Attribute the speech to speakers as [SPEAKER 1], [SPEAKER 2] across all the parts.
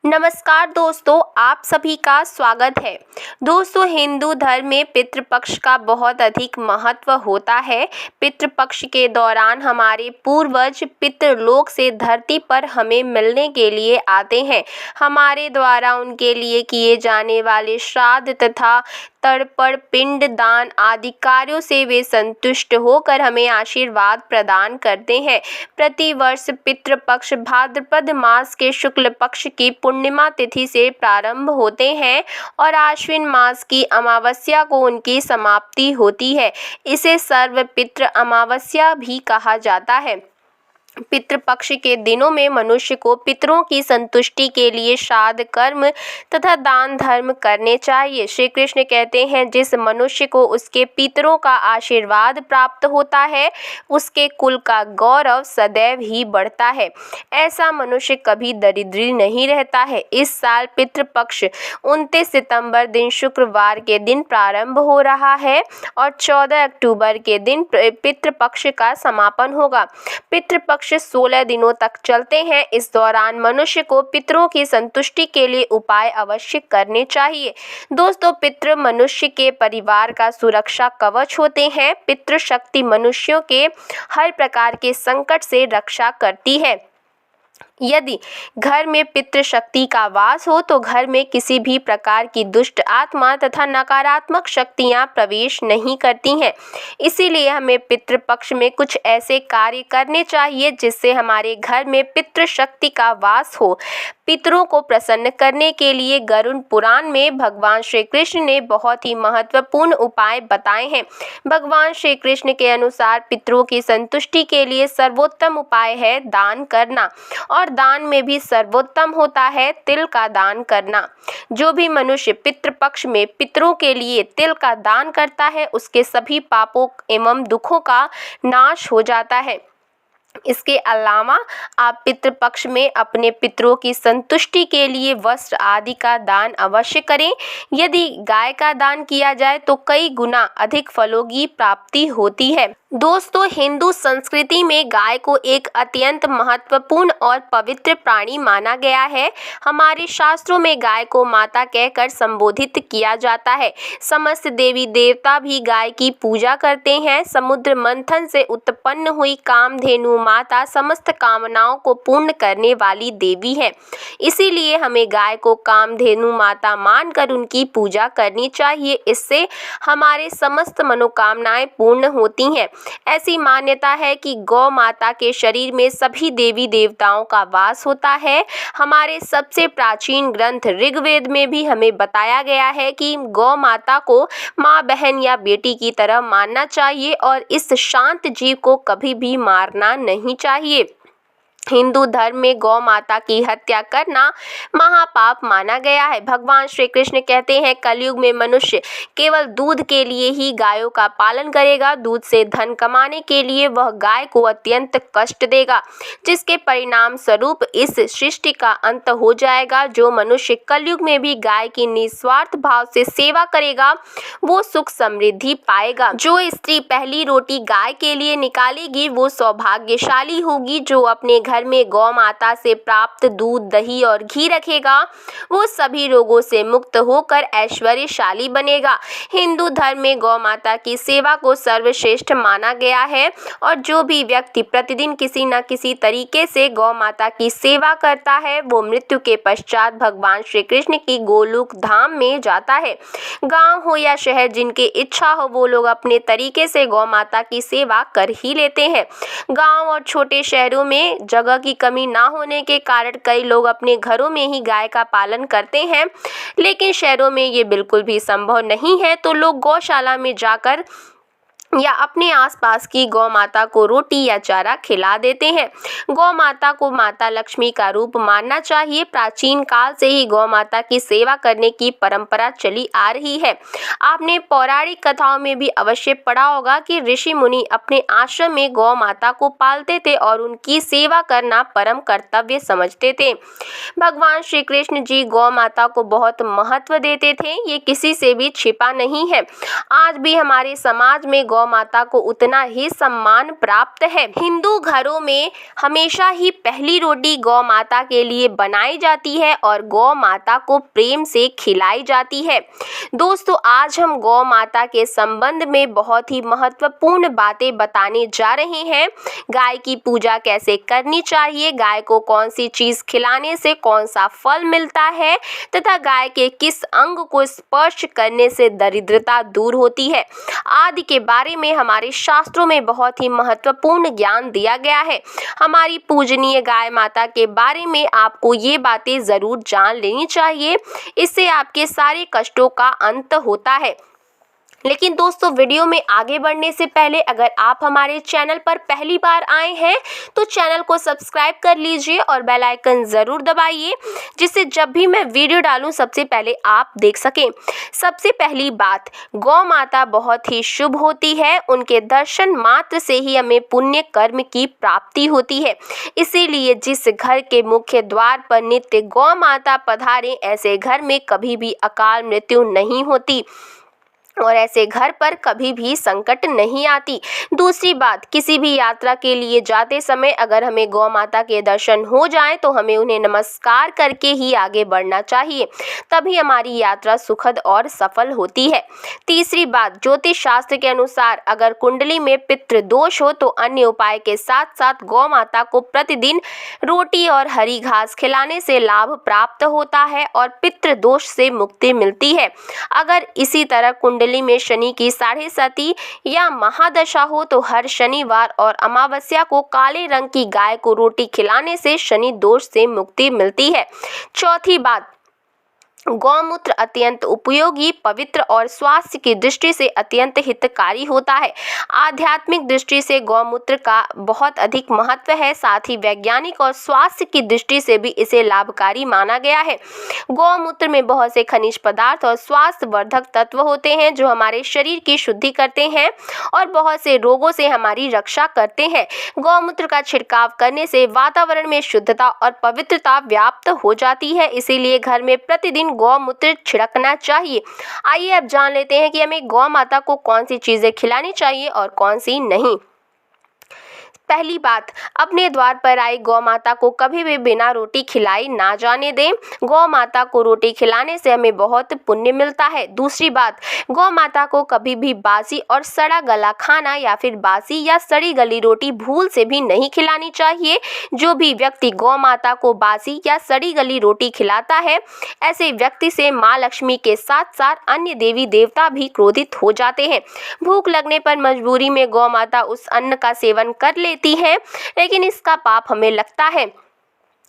[SPEAKER 1] नमस्कार दोस्तों, आप सभी का स्वागत है। दोस्तों, हिंदू धर्म में पितृपक्ष का बहुत अधिक महत्व होता है। पितृपक्ष के दौरान हमारे पूर्वज पितृलोक से धरती पर हमें मिलने के लिए आते हैं। हमारे द्वारा उनके लिए किए जाने वाले श्राद्ध तथा तर्पण, पिंड दान आदि कार्यों से वे संतुष्ट होकर हमें आशीर्वाद प्रदान करते हैं। प्रतिवर्ष पितृपक्ष भाद्रपद मास के शुक्ल पक्ष की पूर्णिमा तिथि से प्रारंभ होते हैं और आश्विन मास की अमावस्या को उनकी समाप्ति होती है। इसे सर्वपितृ अमावस्या भी कहा जाता है। पितृपक्ष के दिनों में मनुष्य को पितरों की संतुष्टि के लिए श्राद्ध कर्म तथा दान धर्म करने चाहिए। श्री कृष्ण कहते हैं, जिस मनुष्य को उसके पितरों का आशीर्वाद प्राप्त होता है उसके कुल का गौरव सदैव ही बढ़ता है। ऐसा मनुष्य कभी दरिद्री नहीं रहता है। इस साल पितृपक्ष 29 सितंबर दिन शुक्रवार के दिन प्रारंभ हो रहा है और 14 अक्टूबर के दिन पितृपक्ष का समापन होगा। पितृपक्ष 16 दिनों तक चलते हैं। इस दौरान मनुष्य को पितरों की संतुष्टि के लिए उपाय अवश्य करने चाहिए। दोस्तों, पितृ मनुष्य के परिवार का सुरक्षा कवच होते हैं। पितृ शक्ति मनुष्यों के हर प्रकार के संकट से रक्षा करती है। यदि घर में पितृशक्ति का वास हो तो घर में किसी भी प्रकार की दुष्ट आत्मा तथा नकारात्मक शक्तियां प्रवेश नहीं करती हैं। इसीलिए हमें पितृपक्ष में कुछ ऐसे कार्य करने चाहिए जिससे हमारे घर में पितृशक्ति का वास हो। पितरों को प्रसन्न करने के लिए गरुड़ पुराण में भगवान श्री कृष्ण ने बहुत ही महत्वपूर्ण उपाय बताए हैं। भगवान श्री कृष्ण के अनुसार पितरों की संतुष्टि के लिए सर्वोत्तम उपाय है दान करना, और दान में भी सर्वोत्तम होता है तिल का दान करना। जो भी मनुष्य पितृपक्ष में पितरों के लिए तिल का दान करता है उसके सभी पापों एवं दुखों का नाश हो जाता है। इसके अलावा आप पितृपक्ष में अपने पितरों की संतुष्टि के लिए वस्त्र आदि का दान अवश्य करें। यदि गाय का दान किया जाए तो कई गुना अधिक फलों की प्राप्ति होती है। दोस्तों, हिंदू संस्कृति में गाय को एक अत्यंत महत्वपूर्ण और पवित्र प्राणी माना गया है। हमारे शास्त्रों में गाय को माता कहकर संबोधित किया जाता है। समस्त देवी देवता भी गाय की पूजा करते हैं। समुद्र मंथन से उत्पन्न हुई कामधेनु माता समस्त कामनाओं को पूर्ण करने वाली देवी है। इसीलिए हमें गाय को कामधेनु माता मानकर उनकी पूजा करनी चाहिए। इससे हमारे समस्त मनोकामनाएं पूर्ण होती हैं। ऐसी मान्यता है कि गौ माता के शरीर में सभी देवी देवताओं का वास होता है। हमारे सबसे प्राचीन ग्रंथ ऋग्वेद में भी हमें बताया गया है कि गौ माता को माँ, बहन या बेटी की तरह मानना चाहिए और इस शांत जीव को कभी भी मारना नहीं चाहिए। हिंदू धर्म में गौ माता की हत्या करना महापाप माना गया है। भगवान श्री कृष्ण कहते हैं, कलयुग में मनुष्य केवल दूध के लिए ही गायों का पालन करेगा। दूध से धन कमाने के लिए वह गाय को अत्यंत कष्ट देगा, जिसके परिणाम स्वरूप इस सृष्टि का अंत हो जाएगा। जो मनुष्य कलयुग में भी गाय की निस्वार्थ भाव से सेवा करेगा वो सुख समृद्धि पाएगा। जो स्त्री पहली रोटी गाय के लिए निकालेगी वो सौभाग्यशाली होगी। जो अपने घर में गौ माता से प्राप्त दूध, दही और घी रखेगा वो सभी रोगों से मुक्त होकर ऐश्वर्यशाली बनेगा। हिंदू धर्म में गौ माता की सेवा को सर्वश्रेष्ठ माना गया है और जो भी व्यक्ति प्रतिदिन किसी न किसी तरीके से गौ माता की सेवा करता है वो मृत्यु के पश्चात भगवान श्री कृष्ण की गोलोक धाम में जाता है। गांव हो या शहर, जिनकी इच्छा हो वो लोग अपने तरीके से गौ माता की सेवा कर ही लेते हैं। गांव और छोटे शहरों में जगह की कमी ना होने के कारण कई लोग अपने घरों में ही गाय का पालन करते हैं, लेकिन शहरों में ये बिल्कुल भी संभव नहीं है तो लोग गौशाला में जाकर या अपने आसपास की गौ माता को रोटी या चारा खिला देते हैं। गौ माता को माता लक्ष्मी का रूप मानना चाहिए। प्राचीन काल से ही गौ माता की सेवा करने की परंपरा चली आ रही है। आपने पौराणिक कथाओं में भी अवश्य पढ़ा होगा कि ऋषि मुनि अपने आश्रम में गौ माता को पालते थे और उनकी सेवा करना परम कर्तव्य समझते थे। भगवान श्री कृष्ण जी गौ माता को बहुत महत्व देते थे, ये किसी से भी छिपा नहीं है। आज भी हमारे समाज में गौ गौ माता को उतना ही सम्मान प्राप्त है। हिंदू घरों में हमेशा ही पहली रोटी गौ माता के लिए बनाई जाती है और गौ माता को प्रेम से खिलाई जाती है। दोस्तों, आज हम गौ माता के संबंध में बहुत ही महत्वपूर्ण बातें बताने जा रहे हैं। गाय की पूजा कैसे करनी चाहिए, गाय को कौन सी चीज खिलाने से कौन सा फल मिलता है तथा गाय के किस अंग को स्पर्श करने से दरिद्रता दूर होती है आदि के बारे में हमारे शास्त्रों में बहुत ही महत्वपूर्ण ज्ञान दिया गया है। हमारी पूजनीय गाय माता के बारे में आपको ये बातें जरूर जान लेनी चाहिए, इससे आपके सारे कष्टों का अंत होता है। लेकिन दोस्तों, वीडियो में आगे बढ़ने से पहले अगर आप हमारे चैनल पर पहली बार आए हैं तो चैनल को सब्सक्राइब कर लीजिए और बेल आइकन ज़रूर दबाइए, जिससे जब भी मैं वीडियो डालूं सबसे पहले आप देख सकें। सबसे पहली बात, गौ माता बहुत ही शुभ होती है। उनके दर्शन मात्र से ही हमें पुण्य कर्म की प्राप्ति होती है। इसीलिए जिस घर के मुख्य द्वार पर नित्य गौ माता पधारें, ऐसे घर में कभी भी अकाल मृत्यु नहीं होती और ऐसे घर पर कभी भी संकट नहीं आती। दूसरी बात, किसी भी यात्रा के लिए जाते समय अगर हमें गौ माता के दर्शन हो जाएं तो हमें उन्हें नमस्कार करके ही आगे बढ़ना चाहिए, तभी हमारी यात्रा सुखद और सफल होती है। तीसरी बात, ज्योतिष शास्त्र के अनुसार अगर कुंडली में पितृ दोष हो तो अन्य उपाय के साथ साथ गौ माता को प्रतिदिन रोटी और हरी घास खिलाने से लाभ प्राप्त होता है और पितृ दोष से मुक्ति मिलती है। अगर इसी तरह कुंडली में शनि की 7.5 या महादशा हो तो हर शनिवार और अमावस्या को काले रंग की गाय को रोटी खिलाने से शनि दोष से मुक्ति मिलती है। चौथी बात, गौमूत्र अत्यंत उपयोगी, पवित्र और स्वास्थ्य की दृष्टि से अत्यंत हितकारी होता है। आध्यात्मिक दृष्टि से गौमूत्र का बहुत अधिक महत्व है, साथ ही वैज्ञानिक और स्वास्थ्य की दृष्टि से भी इसे लाभकारी माना गया है। गौमूत्र में बहुत से खनिज पदार्थ और स्वास्थ्य वर्धक तत्व होते हैं जो हमारे शरीर की शुद्धि करते हैं और बहुत से रोगों से हमारी रक्षा करते हैं। गौमूत्र का छिड़काव करने से वातावरण में शुद्धता और पवित्रता व्याप्त हो जाती है, इसीलिए घर में प्रतिदिन गौमूत्र छिड़कना चाहिए। आइए अब जान लेते हैं कि हमें गौ माता को कौन सी चीजें खिलानी चाहिए और कौन सी नहीं। पहली बात, अपने द्वार पर आई गौ माता को कभी भी बिना रोटी खिलाई ना जाने दें। गौ माता को रोटी खिलाने से हमें बहुत पुण्य मिलता है। दूसरी बात, गौ माता को कभी भी बासी और सड़ा गला खाना या फिर बासी या सड़ी गली रोटी भूल से भी नहीं खिलानी चाहिए। जो भी व्यक्ति गौ माता को बासी या सड़ी गली रोटी खिलाता है, ऐसे व्यक्ति से माँ लक्ष्मी के साथ साथ अन्य देवी देवता भी क्रोधित हो जाते हैं। भूख लगने पर मजबूरी में गौ माता उस अन्न का सेवन कर लेती है, लेकिन इसका पाप हमें लगता है।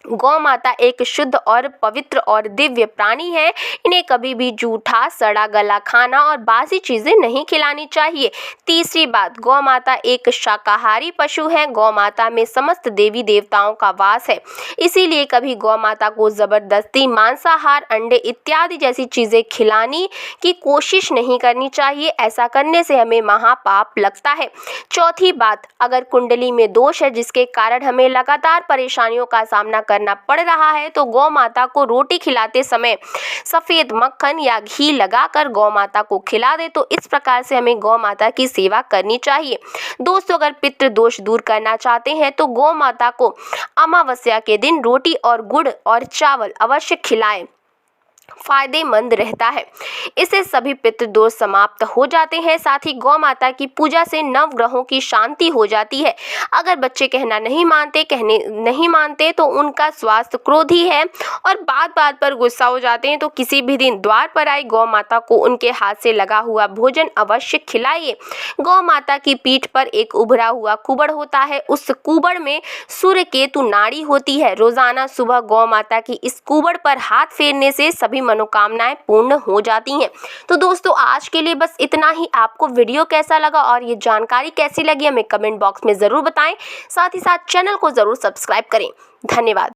[SPEAKER 1] गौ माता एक शुद्ध और पवित्र और दिव्य प्राणी है। इन्हें कभी भी जूठा, सड़ा गला खाना और बासी चीजें नहीं खिलानी चाहिए। तीसरी बात, गौ माता एक शाकाहारी पशु है। गौ माता में समस्त देवी देवताओं का वास है, इसीलिए कभी गौ माता को जबरदस्ती मांसाहार, अंडे इत्यादि जैसी चीजें खिलाने की कोशिश नहीं करनी चाहिए। ऐसा करने से हमें महापाप लगता है। चौथी बात, अगर कुंडली में दोष है जिसके कारण हमें लगातार परेशानियों का सामना करना पड़ रहा है तो गौ माता को रोटी खिलाते समय सफेद मक्खन या घी लगाकर गौ माता को खिला दे, तो इस प्रकार से हमें गौ माता की सेवा करनी चाहिए। दोस्तों, अगर पितृ दोष दूर करना चाहते हैं तो गौ माता को अमावस्या के दिन रोटी और गुड़ और चावल अवश्य खिलाएं, फायदेमंद रहता है। इससे सभी पितृ दोष समाप्त हो जाते हैं। साथ ही गौ माता की पूजा से नव ग्रहों की शांति हो जाती है। अगर बच्चे कहने नहीं मानते तो उनका स्वास्थ्य क्रोधी है और बात बात पर गुस्सा हो जाते हैं, तो किसी भी दिन द्वार पर आई गौ माता को उनके हाथ से लगा हुआ भोजन अवश्य खिलाइए। गौ माता की पीठ पर एक उभरा हुआ कुबड़ होता है, उस कुबड़ में सूर्य केतु नाड़ी होती है। रोजाना सुबह गौ माता की इस कुबड़ पर हाथ फेरने से सभी मनोकामनाएं पूर्ण हो जाती हैं। तो दोस्तों, आज के लिए बस इतना ही। आपको वीडियो कैसा लगा और ये जानकारी कैसी लगी हमें कमेंट बॉक्स में जरूर बताएं। साथ ही साथ चैनल को जरूर सब्सक्राइब करें। धन्यवाद।